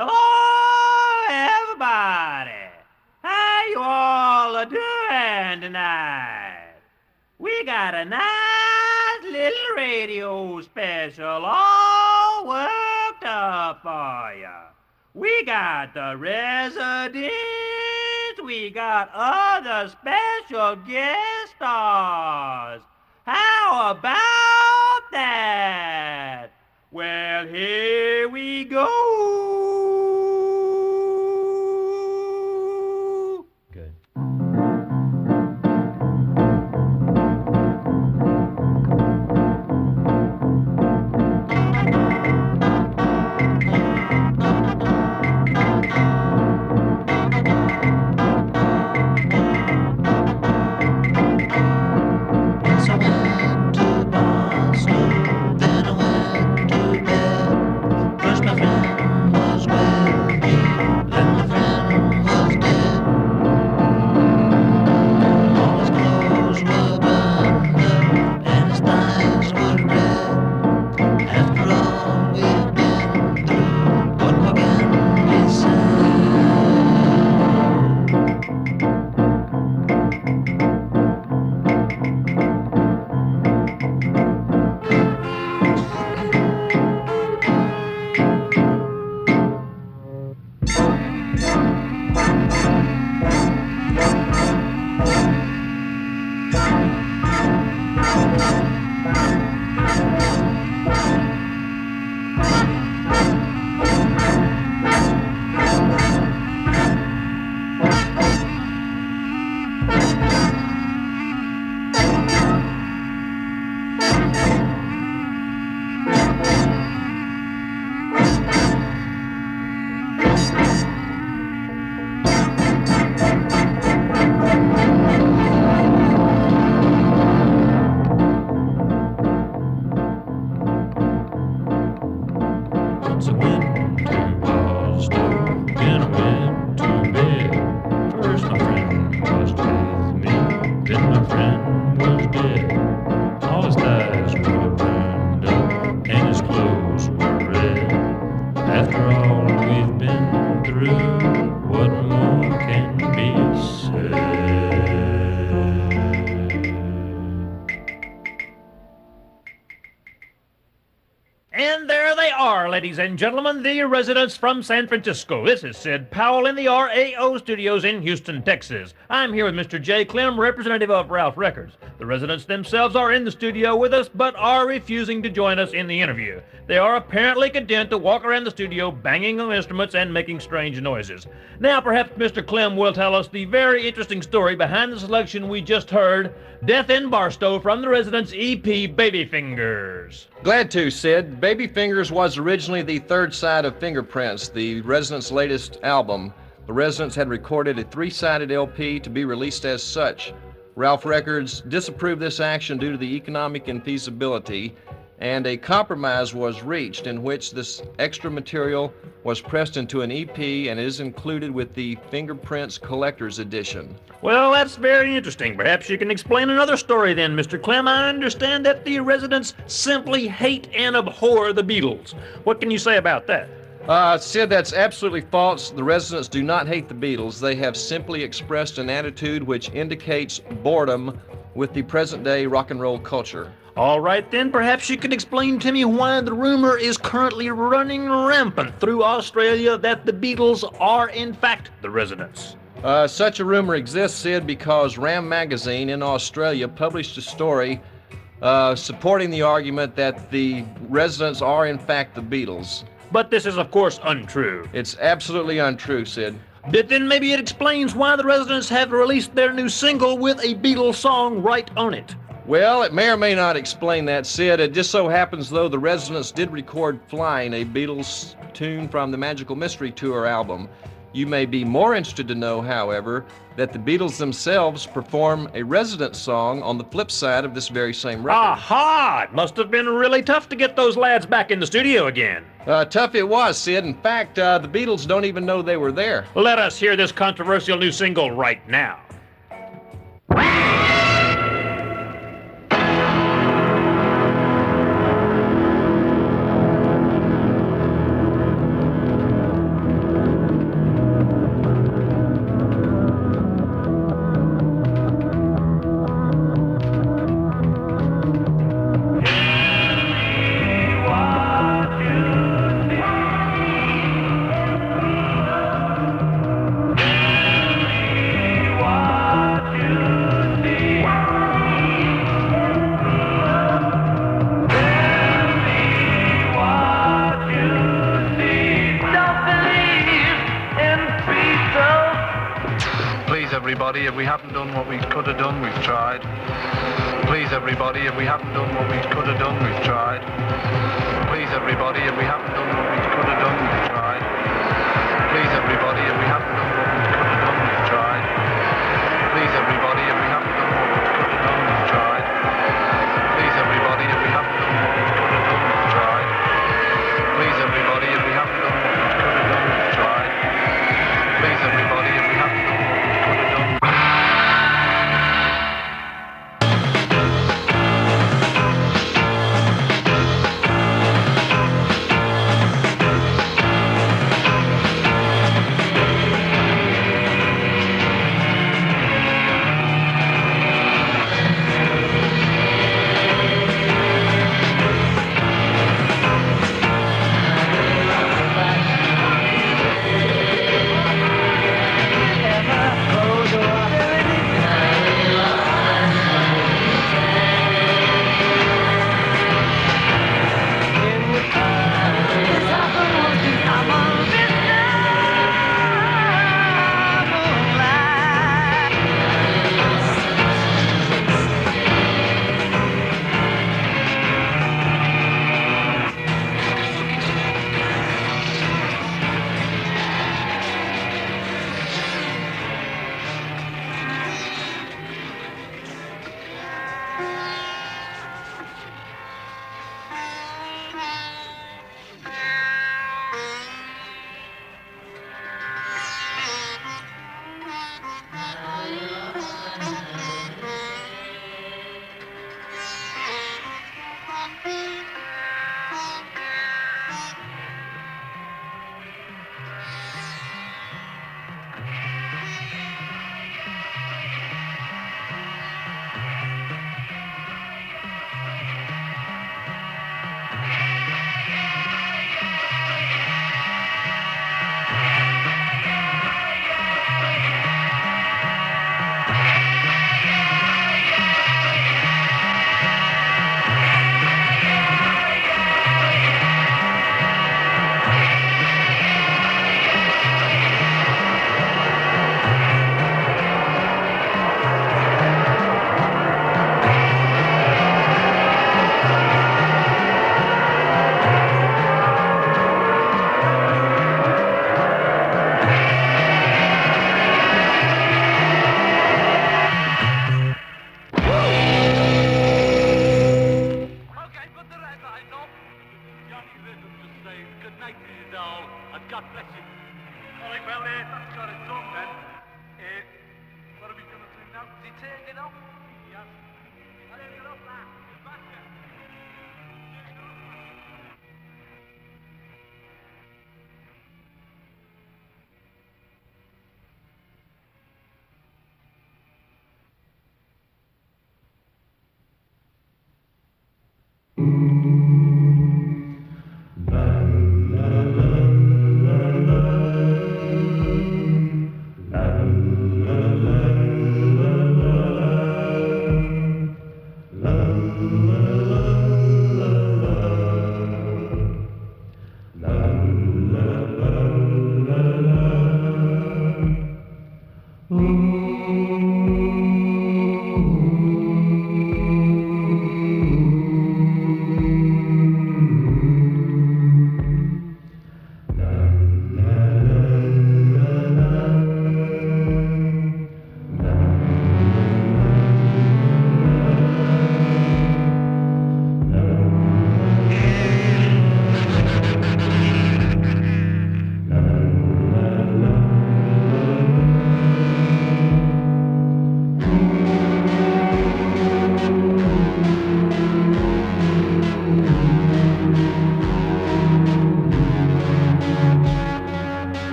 Hello, everybody. How you all a doing tonight? We got a nice little radio special all worked up for you. We got the residents. We got other special guest stars. How about that? Well, here we go. Good. Once I went to Boston, then I went to bed. First my friend was with me, then my friend was dead. All his clothes were burned up, and his thighs were red. After all we've been through, what more can we say? Once I went to Boston, then I went to bed. First my friend was with me, then my friend was dead. All his thighs were burned up, and his clothes were red. After all we've been through, what more can be said? And there they are, ladies and gentlemen, the residents from San Francisco. This is Sid Powell in the RAO studios in Houston, Texas. I'm here with Mr. J. Clem, representative of Ralph Records. The residents themselves are in the studio with us, but are refusing to join us in the interview. They are apparently content to walk around the studio banging on instruments and making strange noises. Now, perhaps Mr. Clem will tell us the very interesting story behind the selection we just heard, Death in Barstow from the residents' EP, Baby Fingers. Glad to, Sid. Baby Fingers was originally the third side of Fingerprints, the Residents' latest album. The Residents had recorded a three-sided LP to be released as such. Ralph Records disapproved this action due to the economic infeasibility, and a compromise was reached in which this extra material was pressed into an EP and is included with the Fingerprints Collector's Edition. Well, that's very interesting. Perhaps you can explain another story then, Mr. Clem. I understand that the residents simply hate and abhor the Beatles. What can you say about that? Sid, that's absolutely false. The Residents do not hate the Beatles. They have simply expressed an attitude which indicates boredom with the present-day rock and roll culture. All right, then, perhaps you can explain to me why the rumor is currently running rampant through Australia that the Beatles are, in fact, the residents. Such a rumor exists, Sid, because Ram Magazine in Australia published a story supporting the argument that the Residents are, in fact, the Beatles. But this is, of course, untrue. It's absolutely untrue, Sid. But then maybe it explains why the residents have released their new single with a Beatles song right on it. Well, it may or may not explain that, Sid. It just so happens, though, the Residents did record Flying, a Beatles tune from the Magical Mystery Tour album. You may be more interested to know, however, that the Beatles themselves perform a Residents song on the flip side of this very same record. Aha! It must have been really tough to get those lads back in the studio again. Tough it was, Sid. In fact, the Beatles don't even know they were there. Let us hear this controversial new single right now. everybody, if we haven't done what we could have done, we've tried. Please everybody, if we haven't done what we could have done, we've tried. Please everybody, if we haven't done what we could have done, we've tried. Please everybody, if we haven't done what we could have done, we've tried. Please everybody, if we haven't done what we could have done, we've tried. Please everybody, if we haven't done what we could have done, we've tried. Please everybody, if we haven't done what we could have done, we've tried. Please everybody, if we haven't done what we could have done.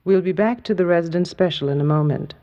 We'll be back to the resident special in a moment.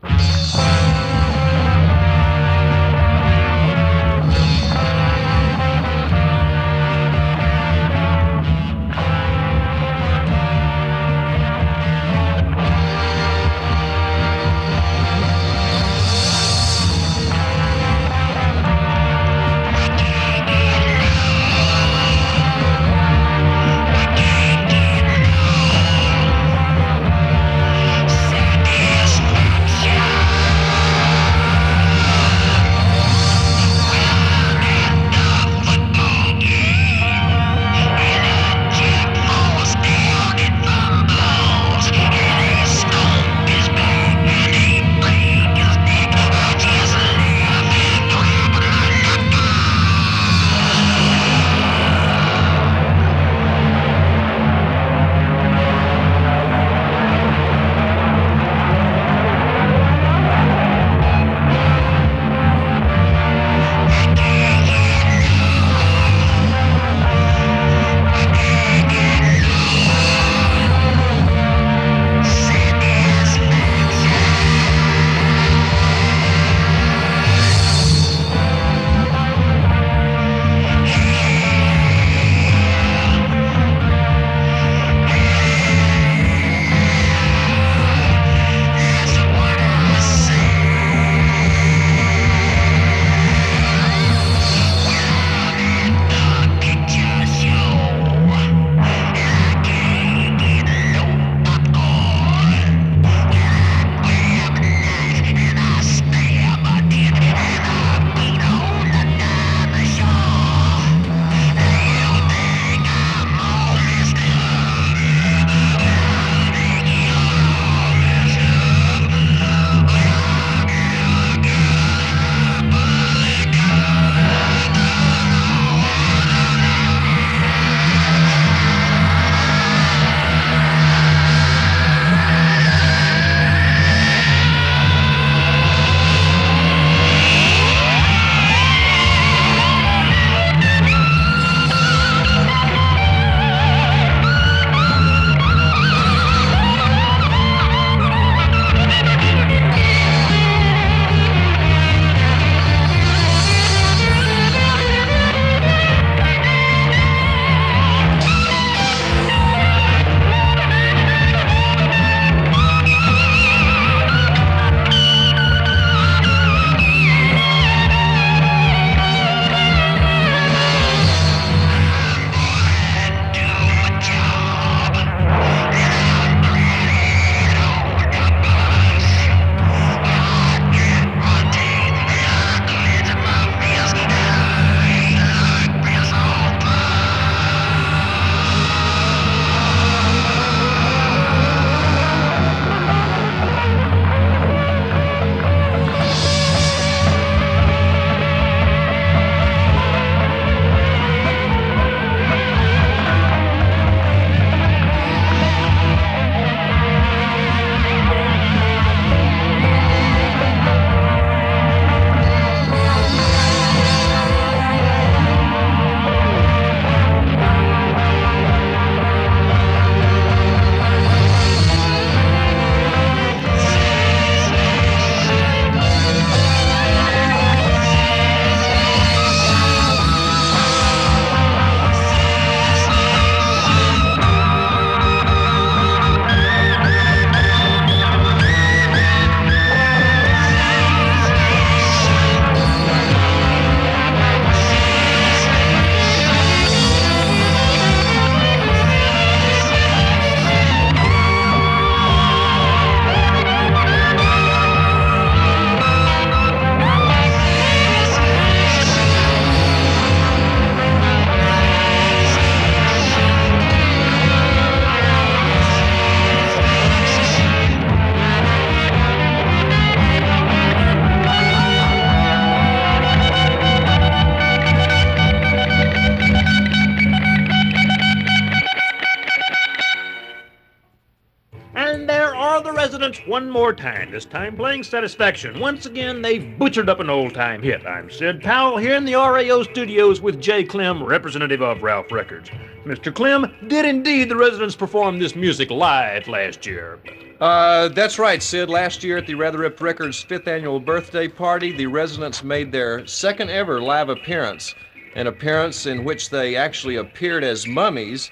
residents one more time, this time playing Satisfaction. Once again, they've butchered up an old-time hit. I'm Sid Powell here in the RAO studios with Jay Clem, representative of Ralph Records. Mr. Clem, did indeed the residents perform this music live last year? That's right, Sid. Last year at the Rather Ripped Records' 5th annual birthday party, the residents made their second ever live appearance, an appearance in which they actually appeared as mummies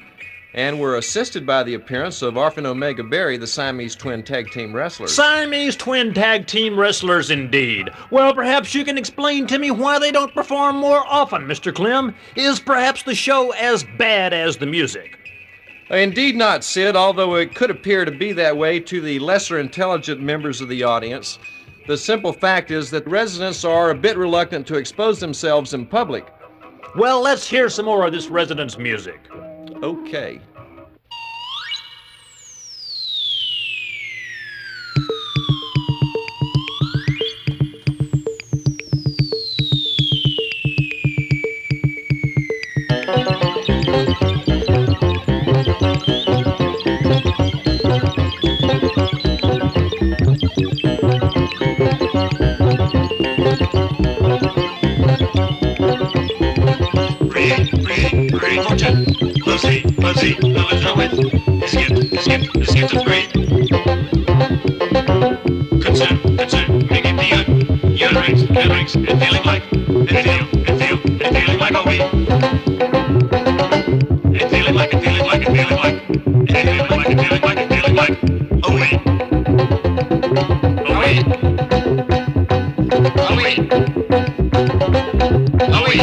and were assisted by the appearance of Alpha and Omega Berry, the Siamese twin tag team wrestlers. Siamese twin tag team wrestlers indeed. Well, perhaps you can explain to me why they don't perform more often, Mr. Clem. Is perhaps the show as bad as the music? Indeed not, Sid, although it could appear to be that way to the lesser intelligent members of the audience. The simple fact is that residents are a bit reluctant to expose themselves in public. Well, let's hear some more of this resident's music. Okay. Great fortune, Lucy, the little wit, the gift of great. Concern, making the yearnings, and feeling like, and feeling like a we. And feeling like, and feeling like, and feeling like, and feeling like, and feeling like, and feeling like, a we. A we. A we. A we.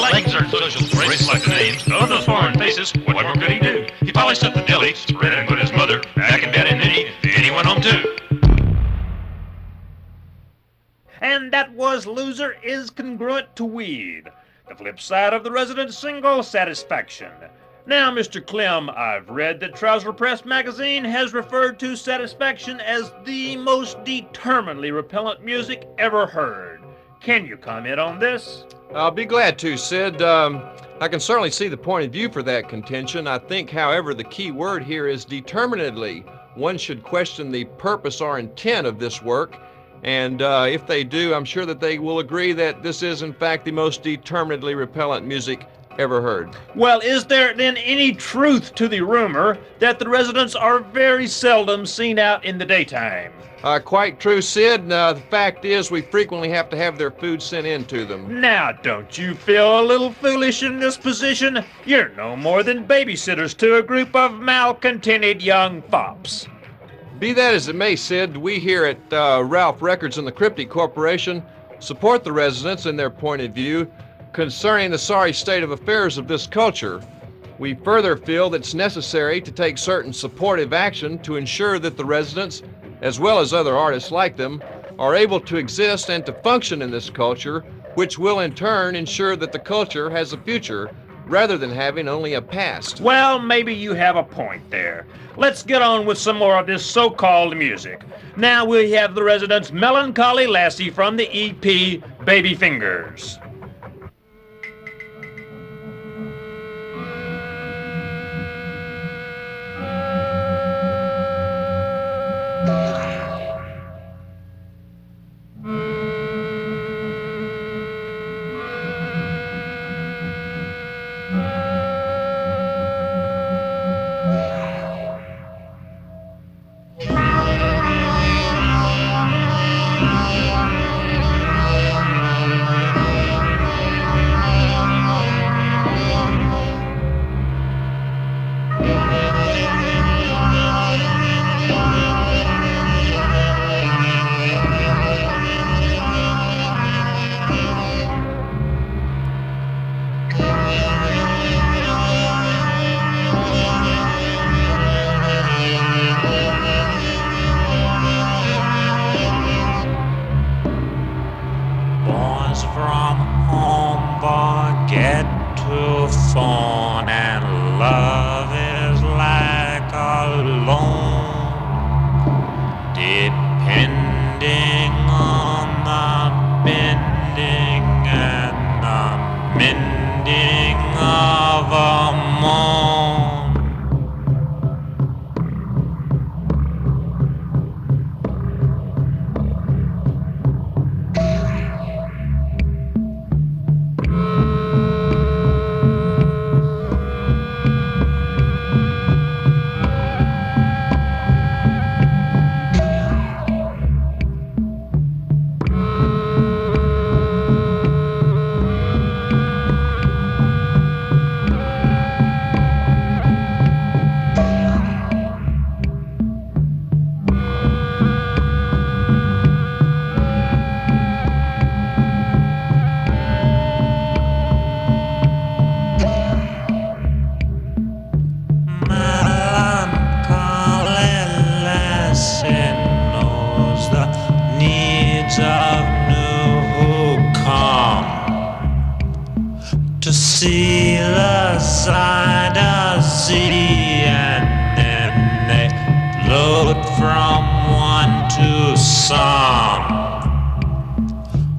Legs are social race like the names of those foreign faces. What more could he do? He polished up the deli, spread and put his mother back in bed, and then he went home too. And that was Loser is Congruent to Weed, the flip side of the resident's single, Satisfaction. Now, Mr. Clem, I've read that Trouser Press magazine has referred to Satisfaction as the most determinedly repellent music ever heard. Can you comment on this? I'll be glad to, Sid. I can certainly see the point of view for that contention. I think, however, the key word here is determinedly. One should question the purpose or intent of this work, and if they do, I'm sure that they will agree that this is, in fact, the most determinedly repellent music ever heard. Well, is there then any truth to the rumor that the residents are very seldom seen out in the daytime? Quite true, Sid. The fact is we frequently have to have their food sent in to them. Now, don't you feel a little foolish in this position? You're no more than babysitters to a group of malcontented young fops. Be that as it may, Sid, we here at Ralph Records and the Cryptic Corporation support the residents in their point of view concerning the sorry state of affairs of this culture. We further feel that it's necessary to take certain supportive action to ensure that the residents, as well as other artists like them, are able to exist and to function in this culture, which will in turn ensure that the culture has a future rather than having only a past. Well, maybe you have a point there. Let's get on with some more of this so-called music. Now we have the residents' Melancholy Lassie from the EP Baby Fingers. sight of sea, and then they load from one to some.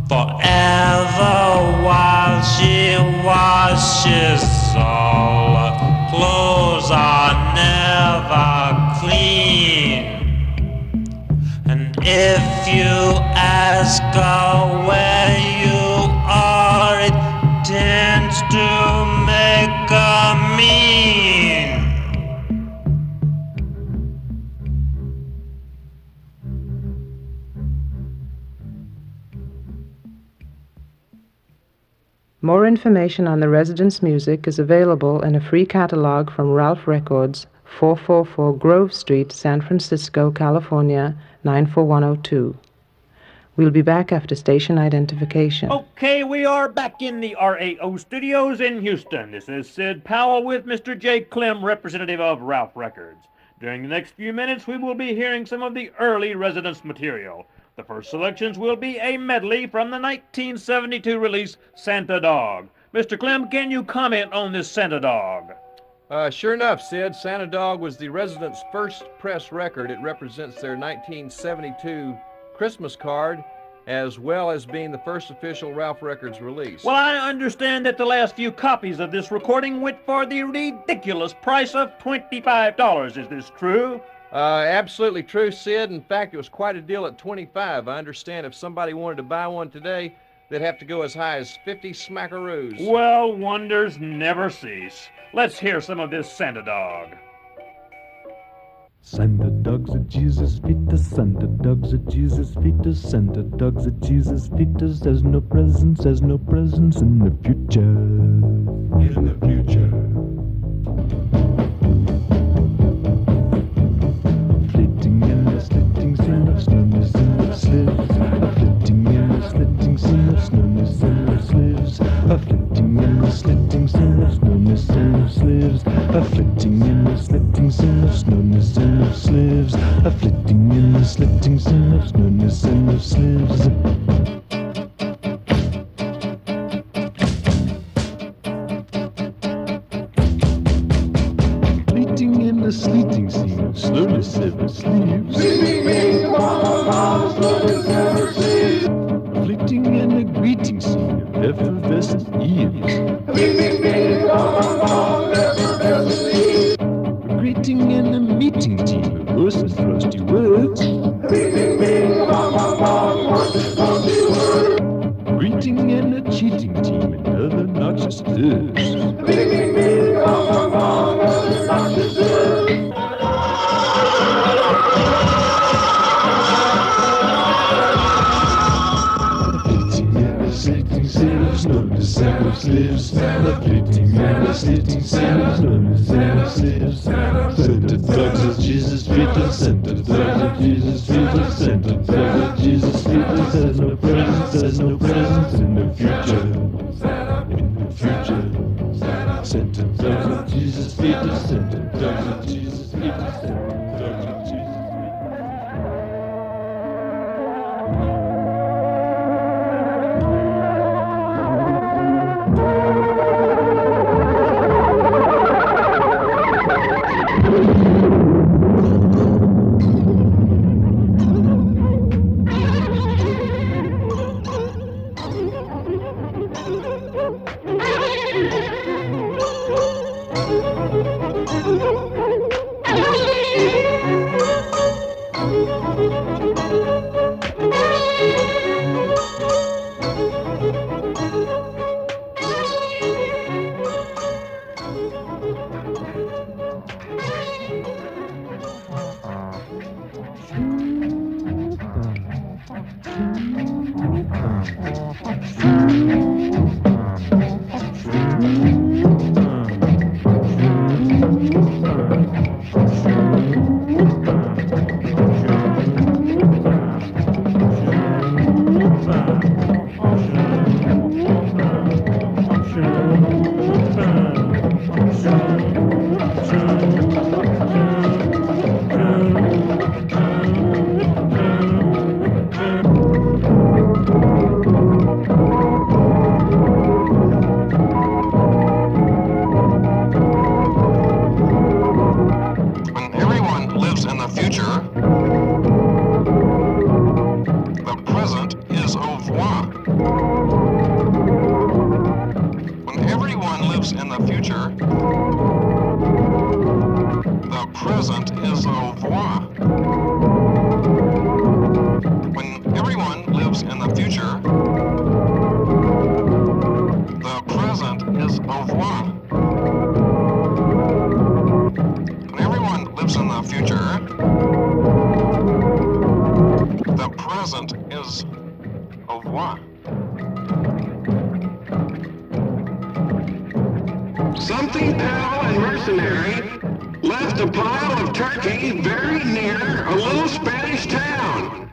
Forever while she washes, all her clothes are never clean. And if you ask her where you are, it tends to make her mean. More information on the Residence music is available in a free catalog from Ralph Records, 444 Grove Street, San Francisco, California, 94102. We'll be back after station identification. Okay, we are back in the RAO studios in Houston. This is Sid Powell with Mr. J. Clem, representative of Ralph Records. During the next few minutes, we will be hearing some of the early Residence material. The first selections will be a medley from the 1972 release Santa Dog. Mr. Clem, can you comment on this Santa Dog? Sure enough, Sid, Santa Dog was the Residents' first press record. It represents their 1972 Christmas card, as well as being the first official Ralph Records release. Well, I understand that the last few copies of this recording went for the ridiculous price of $25. Is this true? Absolutely true, Sid. In fact, it was quite a deal at $25. I understand if somebody wanted to buy one today, they'd have to go as high as 50 smackaroos. Well, wonders never cease. Let's hear some of this Santa Dog. Santa dogs at Jesus' feet, Santa dogs at Jesus' feet, Santa dogs at Jesus' feet. There's no presents in the future. In the future. Flitting in the slitting scene of snowness in the slips. Flitting in the slitting scene of snowness in the slips. Flitting in the slitting scene of snowness in the slips. Flitting in the slitting scene of snowness in the slips. Flitting in the slitting scene of snowness in the slips. Fleeting in the sleeting scene of slowness ever sleeps. Fleeting in the greeting scene of effervescent eves. Greeting in the meeting team of hoarse and frosty words. Greeting in the cheating team and other noxious herbs. Snowness and of slips, fleeting and the slitting sailors, snowness and of slips. Santa dogs at Jesus' feet, Santa dogs at Jesus' feet, Santa dogs at Jesus' feet. There's no presents in the future. In the future. Santa dogs at Jesus' feet, Santa dogs at Jesus' feet, Santa dogs at Jesus' feet. the present is au revoir. When everyone lives in the future, the present is au revoir. When everyone lives in the future, the present is au revoir. When everyone lives in the future, the present is au revoir. Something pal and mercenary left a pile of turkey very near a little Spanish town.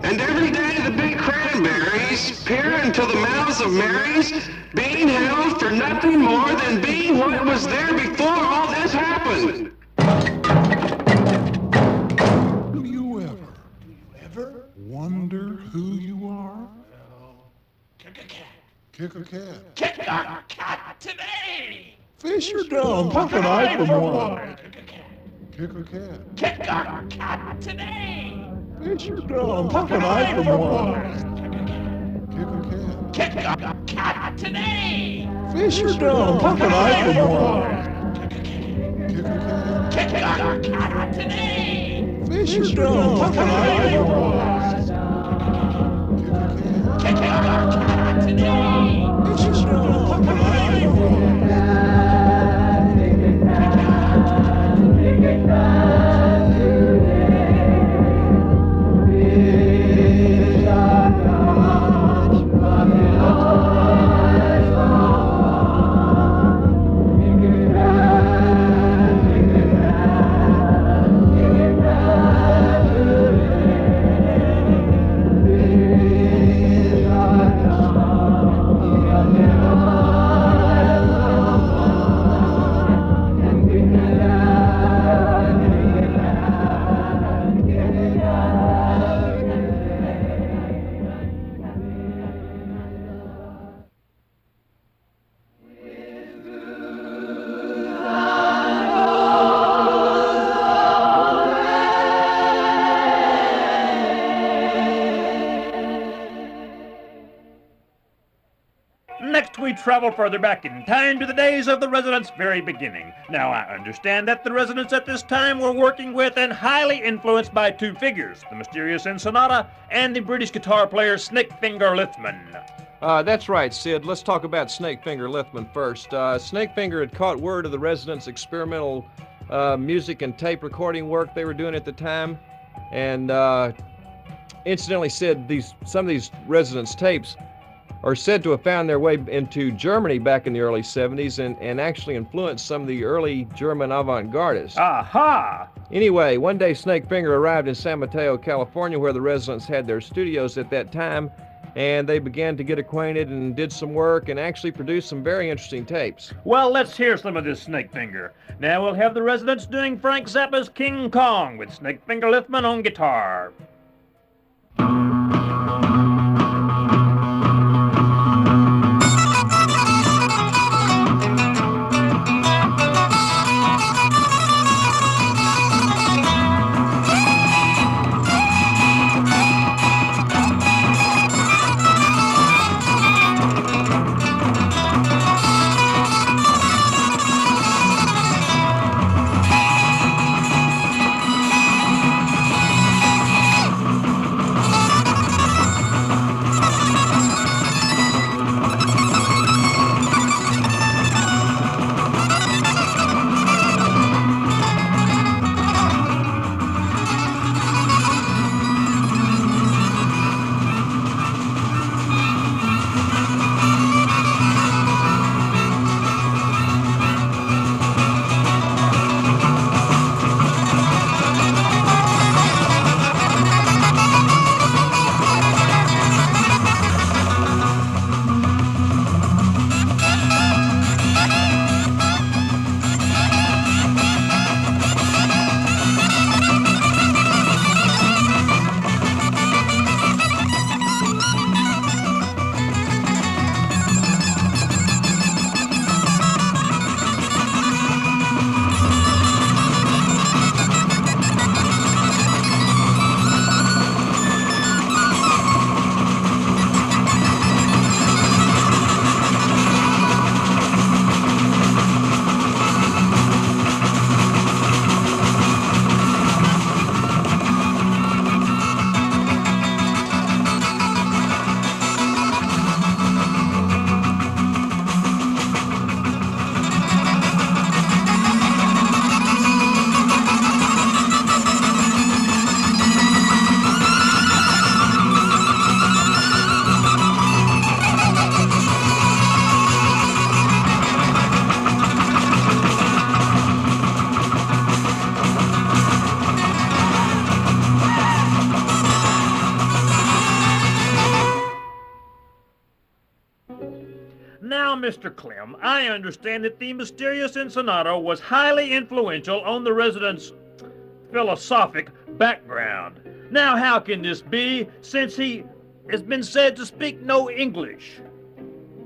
And every day the big cranberries peer into the mouths of Marys, being held for nothing more than being what was there before all this happened. Do you ever wonder who you are? Kick a cat. Kick a cat. Kick a cat today. Fish your dumb, puff an eye from one. Kick a cat. Kick a cat. Kick a cat today. Fish your dumb, puff an eye from one. Kick a cat. Kick a cat today. Fish your dumb, puff an eye from one. Kick a cat. Kick a cat today. Fish your dumb, puff an eye from one. Kick a cat today. Fish your dumb, puff an eye from one. Next, we travel further back in time to the days of the Residents' very beginning. Now, I understand that the Residents at this time were working with and highly influenced by two figures, the mysterious Ensenada and the British guitar player Snakefinger Lithman. That's right, Sid. Let's talk about Snakefinger Lithman first. Snakefinger had caught word of the Residents' experimental music and tape recording work they were doing at the time, and incidentally, Sid, some of these Residents' tapes are said to have found their way into Germany back in the early 70s and actually influenced some of the early German avant-gardists. Aha! Anyway, one day Snakefinger arrived in San Mateo, California, where the Residents had their studios at that time, and they began to get acquainted and did some work and actually produced some very interesting tapes. Well, let's hear some of this Snakefinger. Now we'll have the Residents doing Frank Zappa's King Kong with Snakefinger Lithman on guitar. Mr. Clem, I understand that the mysterious Ensenada was highly influential on the residents' philosophic background. Now, how can this be, since he has been said to speak no English?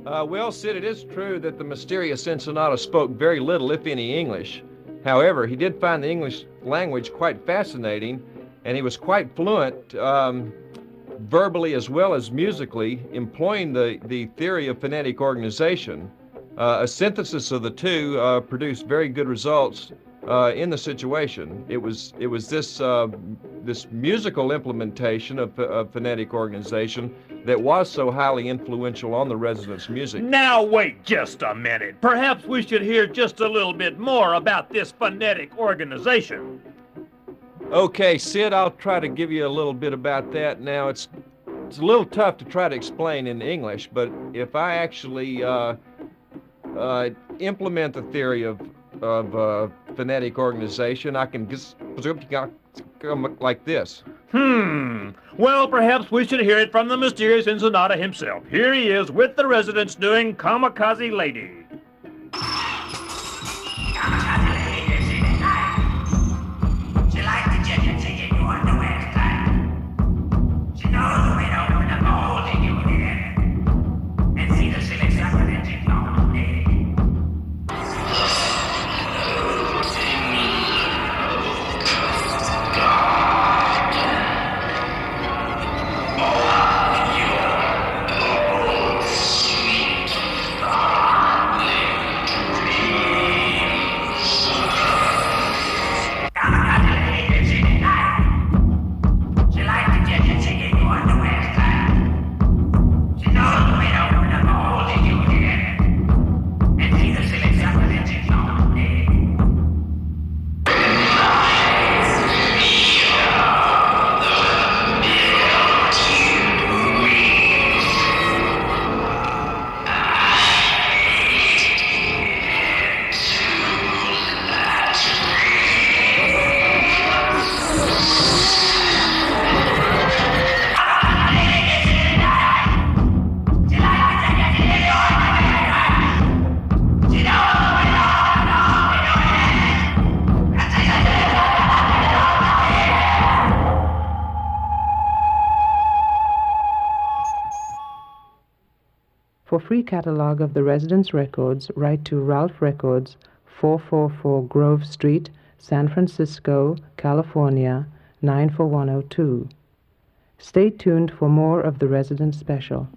Well, Sid, it is true that the mysterious Ensenada spoke very little, if any, English. However, he did find the English language quite fascinating, and he was quite fluent verbally as well as musically, employing the theory of phonetic organization. A synthesis of the two produced very good results in the situation. It was this musical implementation of phonetic organization that was so highly influential on the residents' music. Now, wait just a minute. Perhaps we should hear just a little bit more about this phonetic organization. Okay, Sid, I'll try to give you a little bit about that. Now, it's a little tough to try to explain in English, but if I actually implement the theory of phonetic organization, I can just come like this. Well, perhaps we should hear it from the mysterious Ensenada himself. Here he is with the residents doing Kamikaze Lady. She likes to check and see if your underwear's tight. She knows the way to open up a hole in your head and see the silly sucker that you don't need. For free catalog of the residents' records, write to Ralph Records, 444 Grove Street, San Francisco, California, 94102. Stay tuned for more of the Residents Special.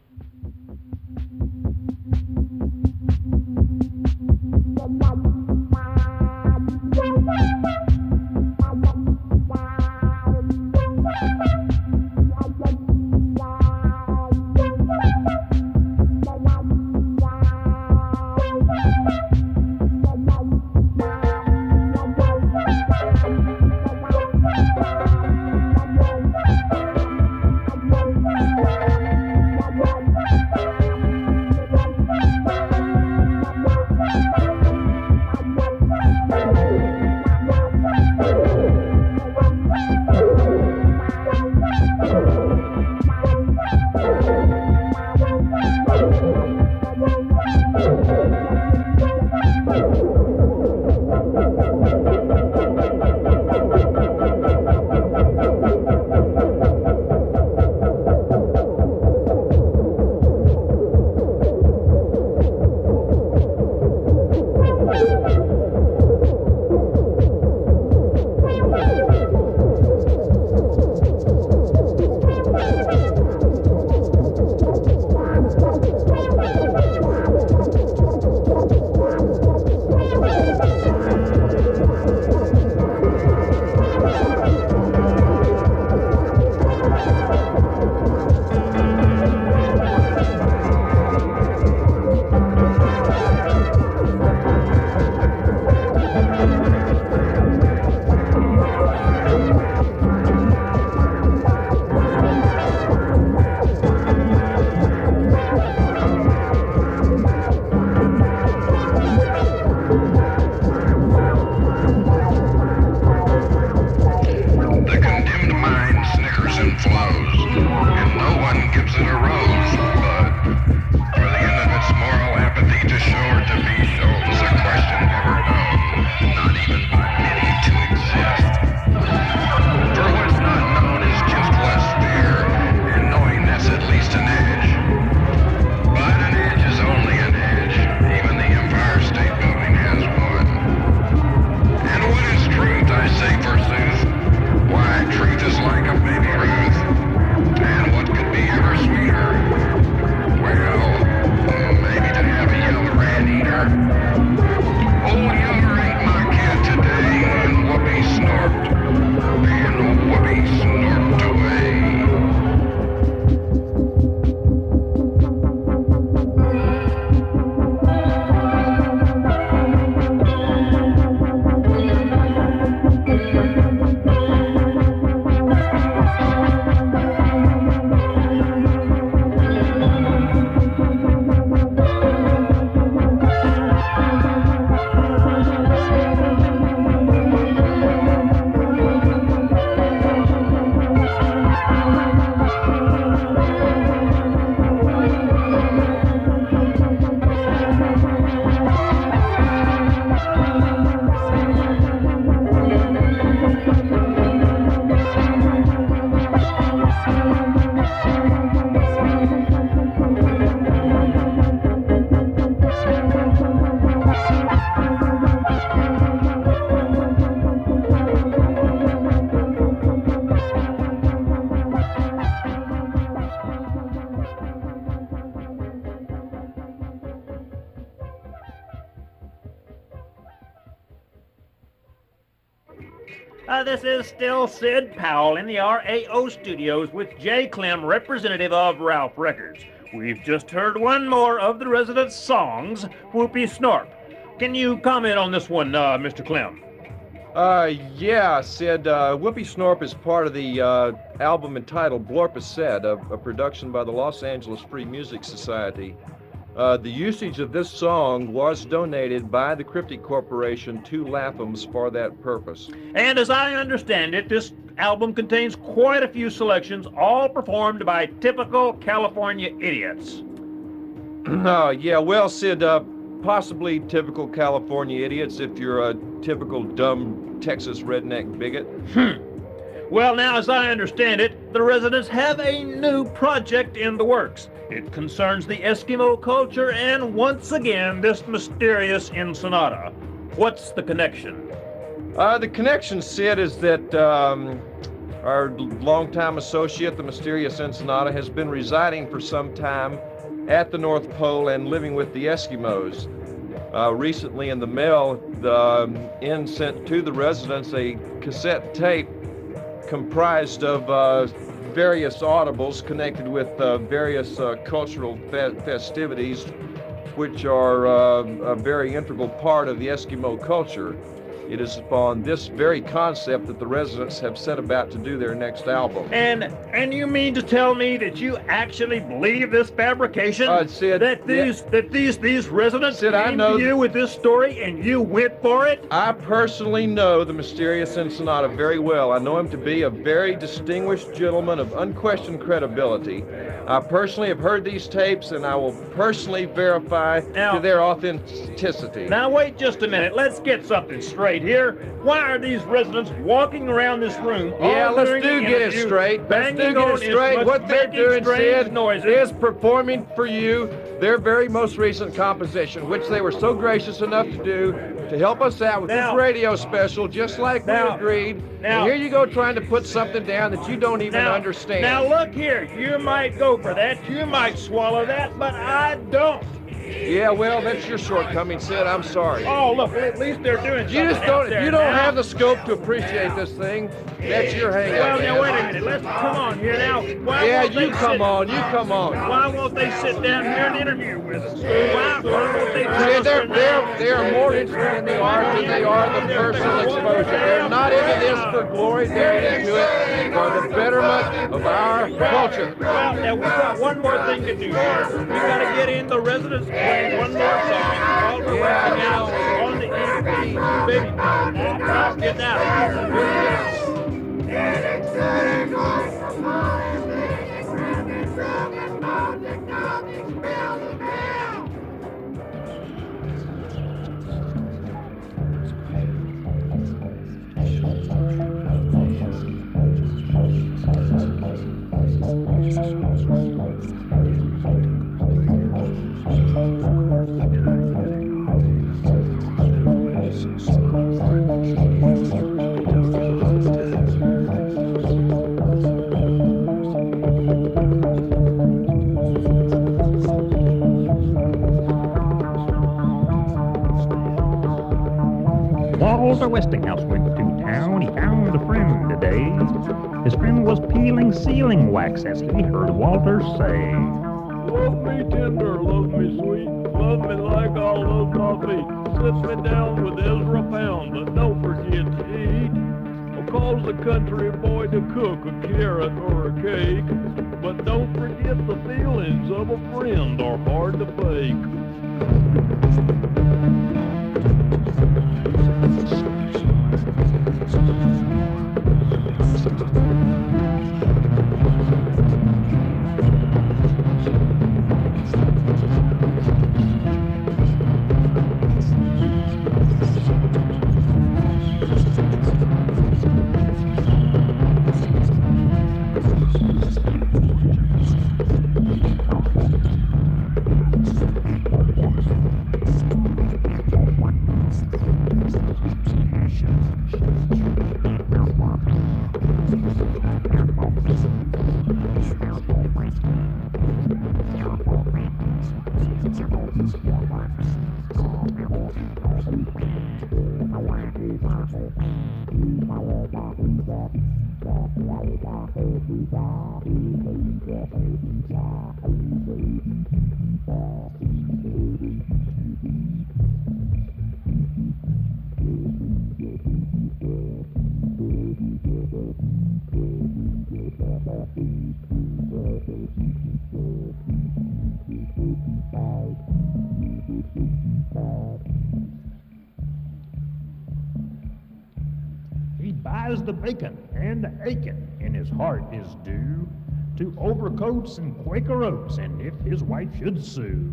and no one gives it a rose, but for the end of its moral apathy to this is still Sid Powell in the RAO studios with Jay Clem, representative of Ralph Records. We've just heard one more of the residents' songs, Whoopie Snorp. Can you comment on this one, Mr. Clem? Yeah, Sid. Whoopie Snorp is part of the album entitled Blorp Said, a production by the Los Angeles Free Music Society. The usage of this song was donated by the Cryptic Corporation to Latham's for that purpose. And as I understand it, this album contains quite a few selections, all performed by typical California idiots. Yeah, well, Sid, possibly typical California idiots if you're a typical dumb Texas redneck bigot. Well, now, as I understand it, the residents have a new project in the works. It concerns the Eskimo culture and, once again, this mysterious Ensenada. What's the connection? The connection, Sid, is that our longtime associate, the mysterious Ensenada, has been residing for some time at the North Pole and living with the Eskimos. Recently in the mail, the Inn sent to the residents a cassette tape comprised of various audibles connected with various cultural festivities, which are a very integral part of the Eskimo culture. It is upon this very concept that the residents have set about to do their next album. And you mean to tell me that you actually believe this fabrication? Sid, that these residents Sid, came to you with this story and you went for it? I personally know the mysterious Ensenada very well. I know him to be a very distinguished gentleman of unquestioned credibility. I personally have heard these tapes, and I will personally verify to their authenticity. Now wait just a minute. Let's get something straight here. Why are these residents walking around this room? Yeah, let's do get it straight. Let's do get it straight. What they're doing, Sid, is performing for you their very most recent composition, which they were so gracious enough to do to help us out with this radio special, just like we agreed. And here you go trying to put something down that you don't even understand. Now look here, you might go for that, you might swallow that, but I don't. Yeah, well, that's your shortcoming, Sid. I'm sorry. Oh, look, at least they're doing you just don't. You don't have the scope to appreciate this thing. That's your hang-up. Well, now wait a minute. Let's come on here now. You come on. Why won't they sit down here and interview with us? Why won't they? They are more interested in the art than they are the personal exposure. They're not into this for glory. They're into it for the betterment of our culture. Well, now we've got one more thing to do here. We got to get in the residents playing one more song while we're working out on the EP, baby. Now get out of here. Walter Westinghouse went to town. He found a friend today. His friend was peeling sealing wax as he heard Walter say, Love me tender, love me sweet, love me like I love my feet. Sit me down with Ezra Pound, but don't forget to eat. Calls the country boy to cook a carrot or a cake, but don't forget the feelings of a friend are hard to fake. He buys the bacon and the aching, and his heart is due to overcoats and Quaker oats, and if his wife should sue.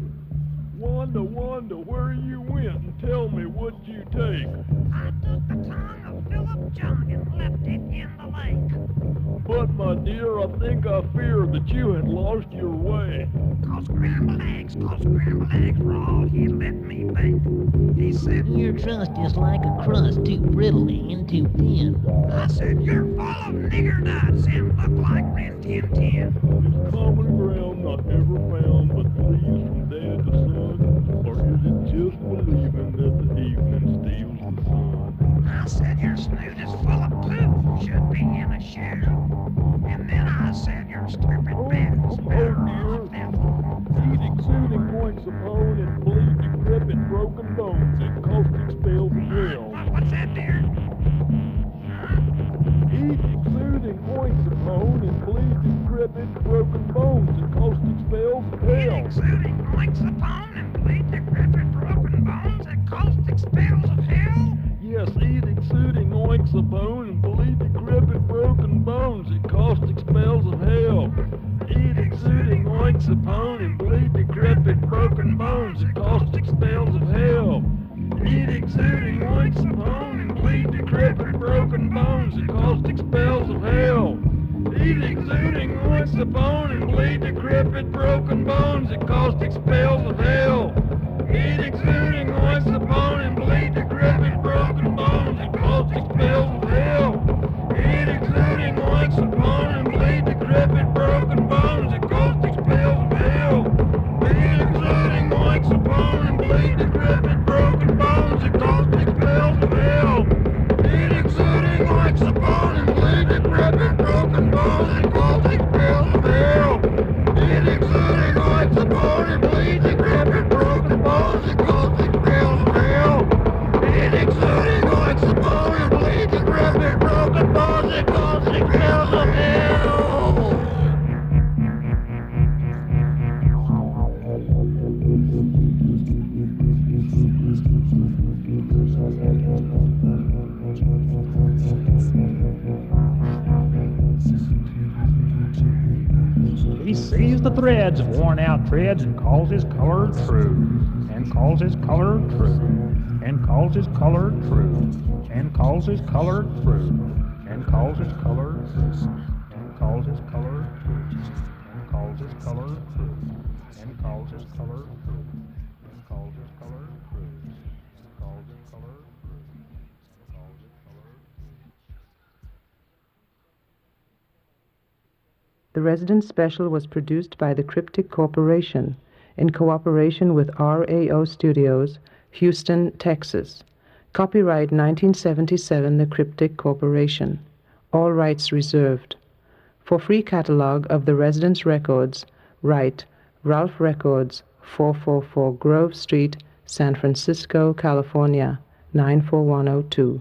Wanda, Wanda, where you went and tell me what you take. I took the tongue of Philip John and left it in the lake. But my dear, I think I fear that you had lost your way. Cause scrambled eggs for all he let me bake. He said, Your trust is like a crust, too brittle and too thin. I said, you're full of nigger nuts and look like Rin Tin Tin. Is common ground not ever found but leaves from dad to son? Or is it just believing that the evening steals the sun? I said, your snoot is full of poo, should be in a shoe. And then I said, your stupid bed's better off than Eat exuding points of bone and bleed decrepit broken bones and caustic spells of hell. What's that, dear? Eat exuding points of bone and bleed decrepit broken bones and caustic spells of hell. Exuding points of bone and bleed decrepit broken bones and caustic spells of hell? Yes, eat exuding oinks of bone and bleed decrepit broken bones and caustic spells of hell. Eat exuding oinks of bone and bleed decrepit broken bones and caustic spells of hell. Eat exuding oinks of bone and bleed decrepit broken bones and caustic spells of hell. Eat exuding oinks of bone and bleed decrepit broken bones and caustic spells of hell. Eat exuding oinks of bone and bleed decrepit broken bones and caustic spells of hell. Eat exuding oinks of bone and bleed decrepit broken bones and caustic spells of hell. Eat exuding oinks of bone and bleed decrepit broken bones and caustic spells of hell. Eat exuding oinks of bone and bleed decrepit broken bones and caustic spells of hell. Eat exuding oinks of bone and bleed decrepit broken bones and caustic spells of hell. Eat exuding oinks of bone and bleed decrepit broken bones and caustic spells of hell. He sees the threads of worn out treads and calls his color true, and calls his color true, and calls his color true, and calls his color true, and calls his color true, and calls his color true, and calls his color true, and calls his color true, and calls his color true, and calls his color true, and calls his color true. The Resident Special was produced by the Cryptic Corporation in cooperation with RAO Studios, Houston, Texas. Copyright 1977, The Cryptic Corporation. All rights reserved. For free catalog of the Residence records, write Ralph Records, 444 Grove Street, San Francisco, California, 94102.